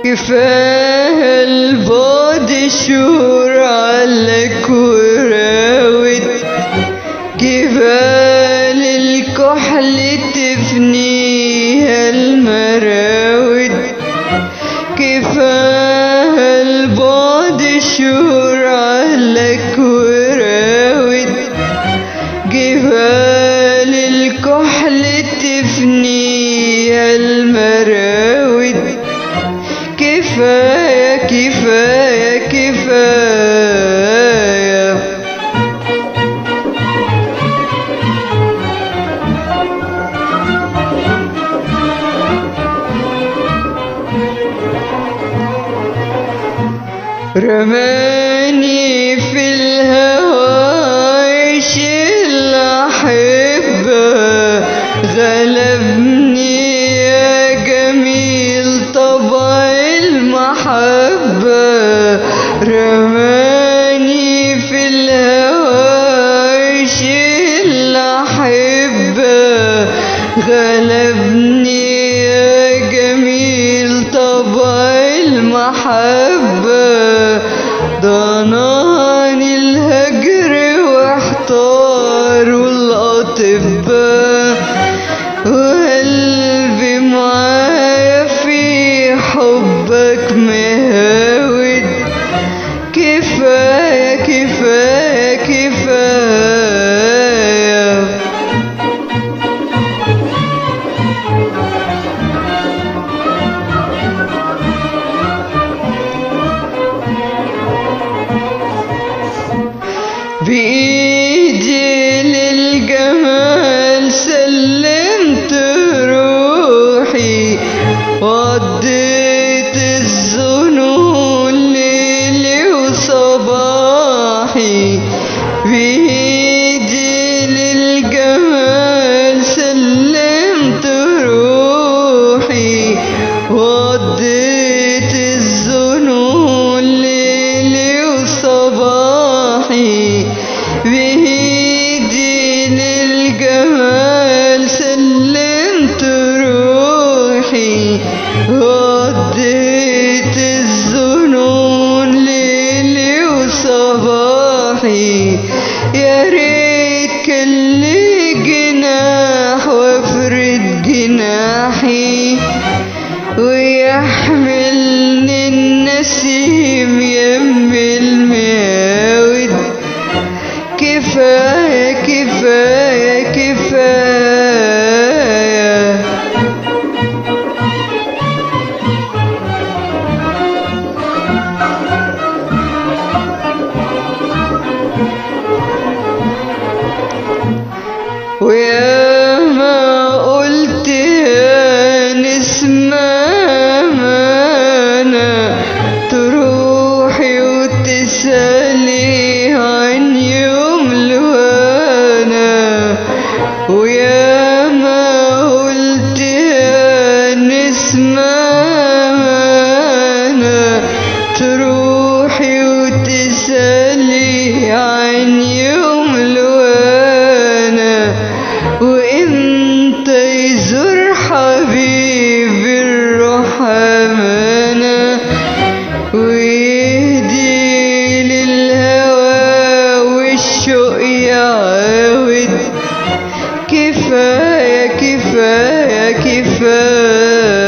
كفاية البعد شهور عليك وراود، جبال الكحل تفنيها المراود. كفاية البعد شهور عليك وراود، جبال الكحل تفنيها المراود. كفاية كفاية كفاية. رماني في الهوى عيش الأحبة، غلبني يا جميل طبع المحبة. رماني في الهوى عيش الأحبة، غلبني يا جميل طبع المحبة. ضناني الهجر واحتاروا الأطباء، وقلبي معايا في حبك مهاود. كفاية كفاية كفاية. بإيدي للجمال سلمت روحي، وقضيت الظنون ليلي وصباحي. بإيدي للجمال سلمت روحي، وقضيت الظنون ليلي وصباحي. بإيدي للجمال سلمت روحي، وقضيت الظنون ليلي وصباحي. يا ريت كان لي جناح وافرد جناحي، ويحملني النسيم يم المياود. كفاية كفاية كفاية. ويا ما قلت يا نسمة أمانة، تروحي وتسألي عن يوم الهنا. ويا ما قلت يا نسمة أمانة، تروحي وتسألي عن يوم الهنا. وإمتى يزور حبيبي الروح أمانة، ويهدي للهوى والشوق يعاود. كفاية كفاية كفاية.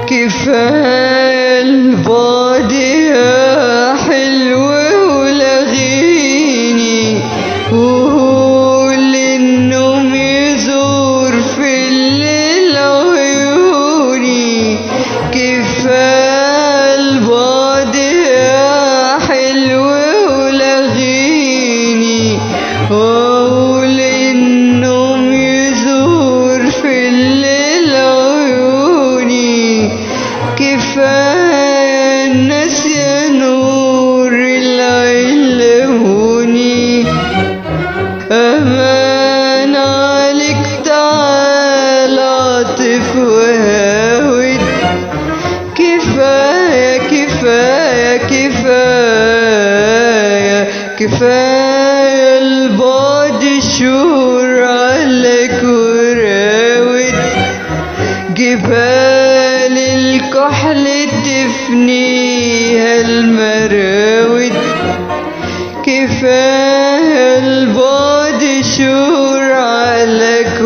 كفاية البعد يا حلو ولغيني، وقول النوم يزور في الليل عيوني. كفاية البعد يا حلو ولغيني، وقول النوم كفاية البعد شهور عليك وراود جبال الكحل تفنيها المراود كفاية البعد شهور عليك